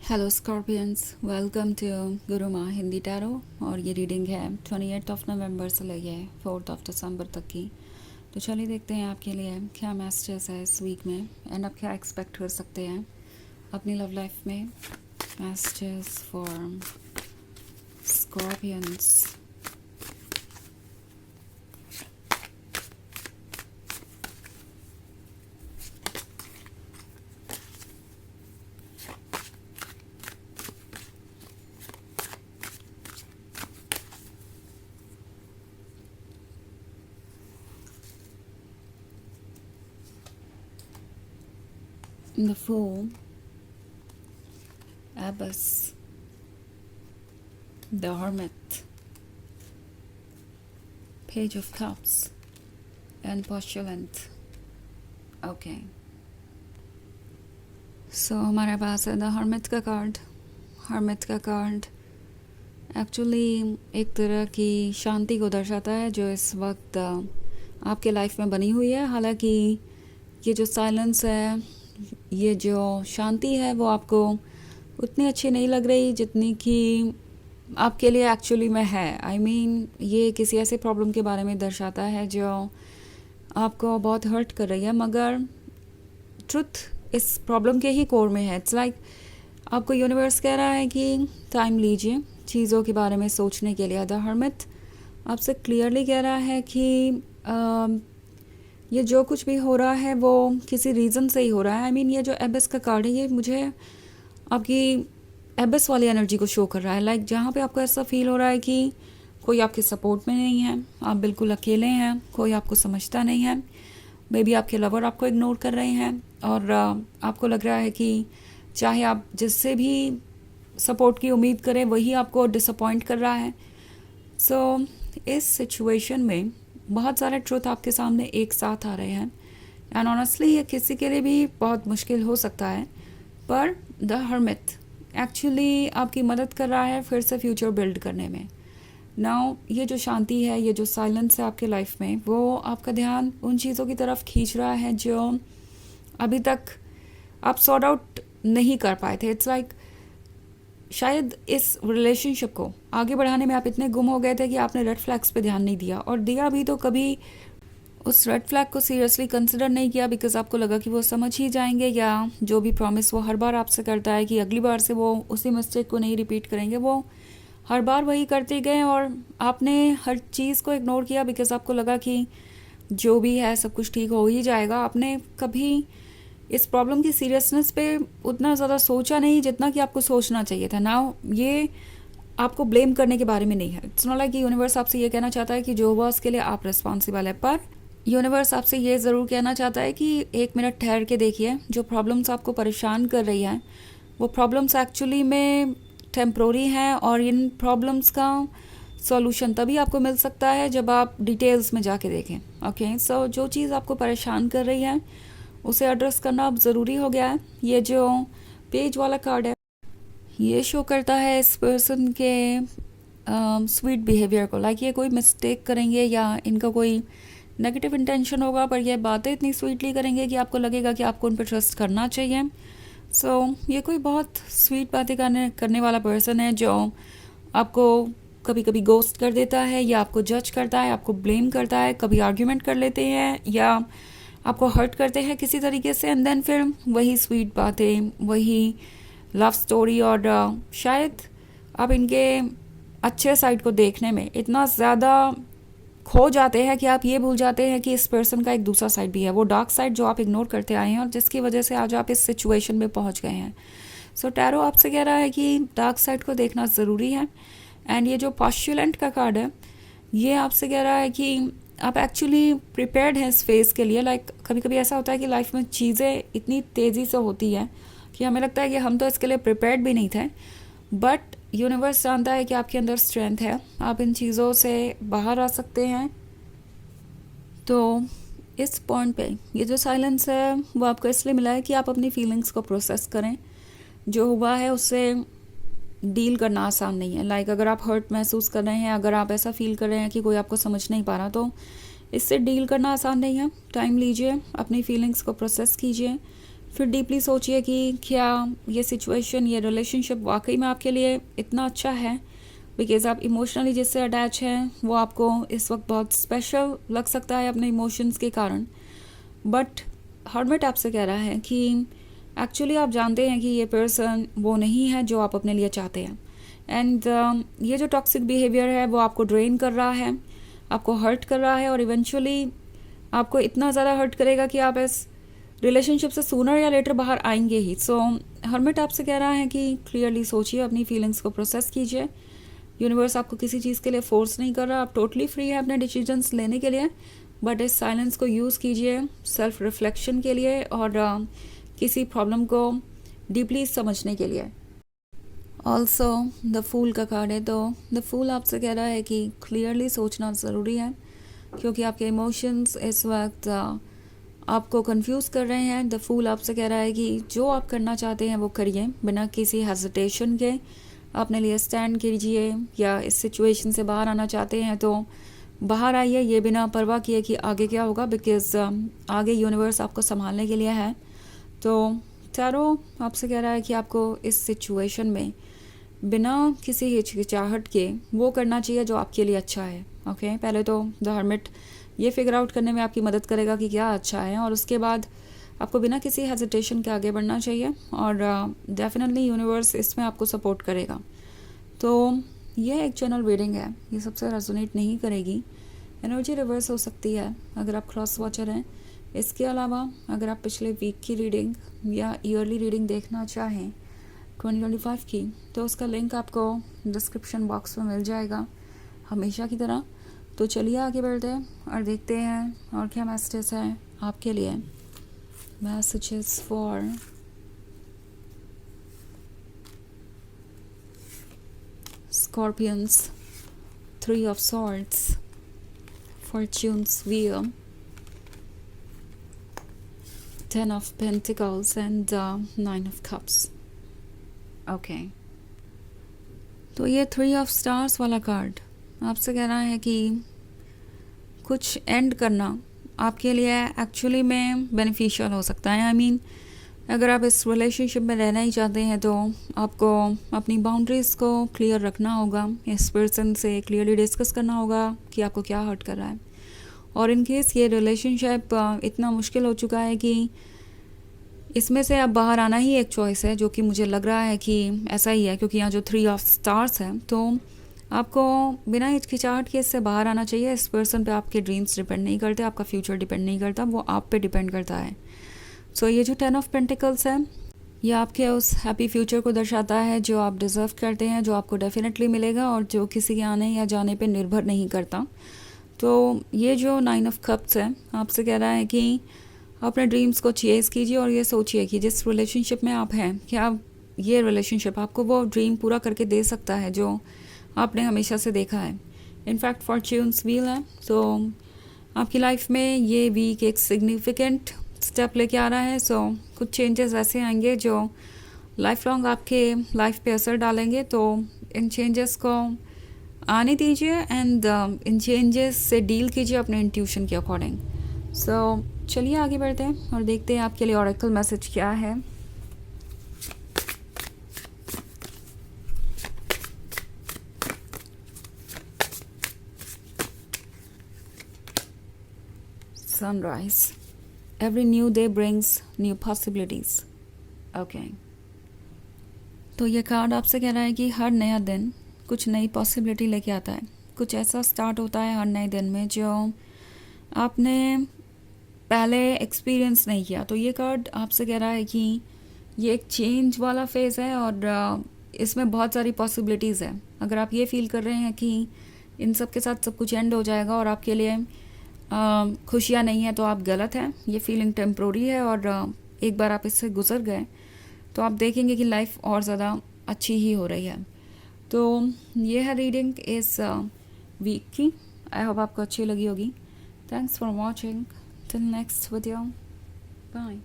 Hello Scorpions, welcome to गुरु माँ Hindi tarot. और ये रीडिंग है 28 ऑफ नवंबर से लेके 4 ऑफ दिसंबर तक की। तो चलिए देखते हैं आपके लिए क्या मैसेजेस है इस वीक में एंड आप क्या एक्सपेक्ट कर सकते हैं अपनी लव लाइफ में। Messages for Scorpions. The Fool, Abbas, The Hermit, Page of Cups and Postulant. Okay, so हमारे पास है द हर्मिट का कार्ड। हर्मिट का कार्ड एक्चुअली एक तरह की शांति को दर्शाता है जो इस वक्त आपके लाइफ में बनी हुई है। हालांकि ये जो साइलेंस है, ये जो शांति है, वो आपको उतनी अच्छी नहीं लग रही जितनी कि आपके लिए एक्चुअली में है। आई मीन ये किसी ऐसे प्रॉब्लम के बारे में दर्शाता है जो आपको बहुत हर्ट कर रही है, मगर ट्रुथ इस प्रॉब्लम के ही कोर में है। इट्स लाइक आपको यूनिवर्स कह रहा है कि टाइम लीजिए चीज़ों के बारे में सोचने के लिए। द हर्मिट आपसे क्लियरली कह रहा है कि ये जो कुछ भी हो रहा है वो किसी रीज़न से ही हो रहा है। आई मीन ये जो एबिस का कार्ड है, ये मुझे आपकी एबिस वाली एनर्जी को शो कर रहा है। लाइक जहाँ पे आपको ऐसा फील हो रहा है कि कोई आपके सपोर्ट में नहीं है, आप बिल्कुल अकेले हैं, कोई आपको समझता नहीं है। मे बी आपके लवर आपको इग्नोर कर रहे हैं और आपको लग रहा है कि चाहे आप जिससे भी सपोर्ट की उम्मीद करें वही आपको डिसअपॉइंट कर रहा है। सो इस सिचुएशन में बहुत सारे ट्रुथ आपके सामने एक साथ आ रहे हैं एंड ऑनेस्टली ये किसी के लिए भी बहुत मुश्किल हो सकता है, पर द हर्मिट एक्चुअली आपकी मदद कर रहा है फिर से फ्यूचर बिल्ड करने में। नाउ ये जो शांति है, ये जो साइलेंस है आपके लाइफ में, वो आपका ध्यान उन चीज़ों की तरफ खींच रहा है जो अभी तक आप सॉर्ट आउट नहीं कर पाए थे। इट्स लाइक शायद इस रिलेशनशिप को आगे बढ़ाने में आप इतने गुम हो गए थे कि आपने रेड फ्लैग्स पे ध्यान नहीं दिया, और दिया भी तो कभी उस रेड फ्लैग को सीरियसली कंसिडर नहीं किया बिकॉज आपको लगा कि वो समझ ही जाएंगे, या जो भी प्रॉमिस वो हर बार आपसे करता है कि अगली बार से वो उसी मिस्टेक को नहीं रिपीट करेंगे, वो हर बार वही करते गए और आपने हर चीज़ को इग्नोर किया बिकॉज आपको लगा कि जो भी है सब कुछ ठीक हो ही जाएगा। आपने कभी इस प्रॉब्लम की सीरियसनेस पे उतना ज़्यादा सोचा नहीं जितना कि आपको सोचना चाहिए था। नाउ ये आपको ब्लेम करने के बारे में नहीं है। इट्स नॉट लाइक कि यूनिवर्स आपसे ये कहना चाहता है कि जो हुआ उसके लिए आप रिस्पॉन्सिबल है, पर यूनिवर्स आपसे ये ज़रूर कहना चाहता है कि 1 मिनट ठहर के देखिए, जो प्रॉब्लम्स आपको परेशान कर रही हैं वो प्रॉब्लम्स एक्चुअली में टेम्प्रोरी हैं और इन प्रॉब्लम्स का सॉल्यूशन तभी आपको मिल सकता है जब आप डिटेल्स में जाके देखें। ओके, सो जो चीज़ आपको परेशान कर रही है उसे एड्रेस करना अब ज़रूरी हो गया है। ये जो पेज वाला कार्ड है ये शो करता है इस पर्सन के स्वीट बिहेवियर को। लाइक ये कोई मिस्टेक करेंगे या इनका कोई नेगेटिव इंटेंशन होगा, पर ये बातें इतनी स्वीटली करेंगे कि आपको लगेगा कि आपको उन पर ट्रस्ट करना चाहिए। सो ये कोई बहुत स्वीट बातें करने वाला पर्सन है जो आपको कभी कभी गोस्ट कर देता है या आपको जज करता है, आपको ब्लेम करता है, कभी आर्ग्यूमेंट कर लेते हैं या आपको हर्ट करते हैं किसी तरीके से, एंड देन फिर वही स्वीट बातें, वही लव स्टोरी, और शायद आप इनके अच्छे साइड को देखने में इतना ज़्यादा खो जाते हैं कि आप ये भूल जाते हैं कि इस पर्सन का एक दूसरा साइड भी है, वो डार्क साइड जो आप इग्नोर करते आए हैं और जिसकी वजह से आज आप इस सिचुएशन में पहुंच गए हैं। सो टैरो आपसे कह रहा है कि डार्क साइड को देखना ज़रूरी है। एंड ये जो पॉस्टुलेंट का कार्ड है ये आपसे कह रहा है कि आप एक्चुअली प्रिपेयर्ड हैं इस फेज़ के लिए। लाइक कभी कभी ऐसा होता है कि लाइफ में चीज़ें इतनी तेज़ी से होती हैं कि हमें लगता है कि हम तो इसके लिए प्रिपेयर्ड भी नहीं थे, बट यूनिवर्स जानता है कि आपके अंदर स्ट्रेंथ है, आप इन चीज़ों से बाहर आ सकते हैं। तो इस पॉइंट पे ये जो साइलेंस है वो आपको इसलिए मिला है कि आप अपनी फीलिंग्स को प्रोसेस करें। जो हुआ है उससे डील करना आसान नहीं है। लाइक अगर आप हर्ट महसूस कर रहे हैं, अगर आप ऐसा फील कर रहे हैं कि कोई आपको समझ नहीं पा रहा, तो इससे डील करना आसान नहीं है। टाइम लीजिए, अपनी फीलिंग्स को प्रोसेस कीजिए, फिर डीपली सोचिए कि क्या ये सिचुएशन, ये रिलेशनशिप वाकई में आपके लिए इतना अच्छा है, बिकॉज़ आप इमोशनली जिससे अटैच हैं वो आपको इस वक्त बहुत स्पेशल लग सकता है अपने इमोशंस के कारण। बट हर्मिट आपसे कह रहा है कि एक्चुअली आप जानते हैं कि ये पर्सन वो नहीं है जो आप अपने लिए चाहते हैं। एंड ये जो टॉक्सिक बिहेवियर है वो आपको ड्रेन कर रहा है, आपको हर्ट कर रहा है, और इवेंचुअली आपको इतना ज़्यादा हर्ट करेगा कि आप इस रिलेशनशिप से सूनर या लेटर बाहर आएंगे ही। सो हर्मिट आपसे कह रहा है कि क्लियरली सोचिए, अपनी फीलिंग्स को प्रोसेस कीजिए। यूनिवर्स आपको किसी चीज़ के लिए फोर्स नहीं कर रहा, आप टोटली फ्री है अपने डिसीजंस लेने के लिए, बट इस साइलेंस को यूज़ कीजिए सेल्फ रिफ्लेक्शन के लिए और किसी प्रॉब्लम को डीपली समझने के लिए। ऑल्सो द फूल का कार्ड है, तो द फूल आपसे कह रहा है कि क्लियरली सोचना ज़रूरी है, क्योंकि आपके इमोशंस इस वक्त आपको कंफ्यूज कर रहे हैं। द फूल आपसे कह रहा है कि जो आप करना चाहते हैं वो करिए बिना किसी हेजिटेशन के, अपने लिए स्टैंड कीजिए, या इस सिचुएशन से बाहर आना चाहते हैं तो बाहर आइए, ये बिना परवाह किए कि आगे क्या होगा, बिकॉज आगे यूनिवर्स आपको संभालने के लिए है। तो टैरो आपसे कह रहा है कि आपको इस सिचुएशन में बिना किसी हिचकिचाहट के वो करना चाहिए जो आपके लिए अच्छा है। ओके, पहले तो द हर्मिट ये फिगर आउट करने में आपकी मदद करेगा कि क्या अच्छा है, और उसके बाद आपको बिना किसी हेजिटेशन के आगे बढ़ना चाहिए, और डेफिनेटली यूनिवर्स इसमें आपको सपोर्ट करेगा। तो ये एक जनरल रीडिंग है, ये सबसे रेजोनेट नहीं करेगी, एनर्जी रिवर्स हो सकती है अगर आप क्रॉस वॉचर हैं। इसके अलावा अगर आप पिछले वीक की रीडिंग या ईयरली रीडिंग देखना चाहें 2025 की, तो उसका लिंक आपको डिस्क्रिप्शन बॉक्स में मिल जाएगा हमेशा की तरह। तो चलिए आगे बढ़ते हैं और देखते हैं और क्या मैसेजेस है आपके लिए। Messages for Scorpions, 3 of Swords, Fortune's Wheel, 10 of Pentacles and 9 of Cups. Okay, तो ये 3 of Stars वाला कार्ड आपसे कह रहा है कि कुछ एंड करना आपके लिए एक्चुअली में बेनिफिशियल हो सकता है। आई मीन अगर आप इस रिलेशनशिप में रहना ही चाहते हैं तो आपको अपनी बाउंड्रीज़ को क्लियर रखना होगा, इस पर्सन से क्लियरली डिस्कस करना होगा कि आपको क्या हर्ट कर रहा है। और इन केस ये रिलेशनशिप इतना मुश्किल हो चुका है कि इसमें से अब बाहर आना ही एक चॉइस है, जो कि मुझे लग रहा है कि ऐसा ही है, क्योंकि यहाँ जो 3 of Stars है, तो आपको बिना हिचकिचाहट के इससे बाहर आना चाहिए। इस पर्सन पे आपके ड्रीम्स डिपेंड नहीं करते, आपका फ्यूचर डिपेंड नहीं करता, वो आप पे डिपेंड करता है। सो ये जो 10 of Pentacles है, ये आपके उस हैप्पी फ्यूचर को दर्शाता है जो आप डिज़र्व करते हैं, जो आपको डेफिनेटली मिलेगा और जो किसी के आने या जाने पे निर्भर नहीं करता। तो ये जो 9 of Cups है आपसे कह रहा है कि अपने ड्रीम्स को चेज़ कीजिए और ये सोचिए कि जिस रिलेशनशिप में आप हैं, क्या ये रिलेशनशिप आपको वो ड्रीम पूरा करके दे सकता है जो आपने हमेशा से देखा है। इनफैक्ट फॉर्च्यून्स व्हील है, तो आपकी लाइफ में ये वीक एक सिग्निफिकेंट स्टेप लेके आ रहा है। सो कुछ चेंजेस ऐसे आएंगे जो लाइफ लॉन्ग आपके लाइफ पे असर डालेंगे, तो इन चेंजेस को आने दीजिए एंड इन चेंजेस से डील कीजिए अपने इंट्यूशन के अकॉर्डिंग। सो चलिए आगे बढ़ते हैं और देखते हैं आपके लिए ऑरेकल मैसेज क्या है। Sunrise. Every new day brings new possibilities. Okay. तो ये कार्ड आपसे कह रहा है कि हर नया दिन कुछ नई पॉसिबिलिटी लेके आता है, कुछ ऐसा स्टार्ट होता है हर नए दिन में जो आपने पहले एक्सपीरियंस नहीं किया। तो ये कार्ड आपसे कह रहा है कि ये एक चेंज वाला फेज़ है और इसमें बहुत सारी पॉसिबिलिटीज़ है। अगर आप ये फील कर रहे हैं कि इन सब के साथ सब कुछ एंड हो जाएगा और आपके लिए खुशियाँ नहीं है, तो आप गलत हैं। ये फीलिंग टेम्प्रोरी है और एक बार आप इससे गुजर गए तो आप देखेंगे कि लाइफ और ज़्यादा अच्छी ही हो रही है। तो ये है रीडिंग इस वीक की। आई होप आपको अच्छी लगी होगी। Thanks for watching. Till next video, bye.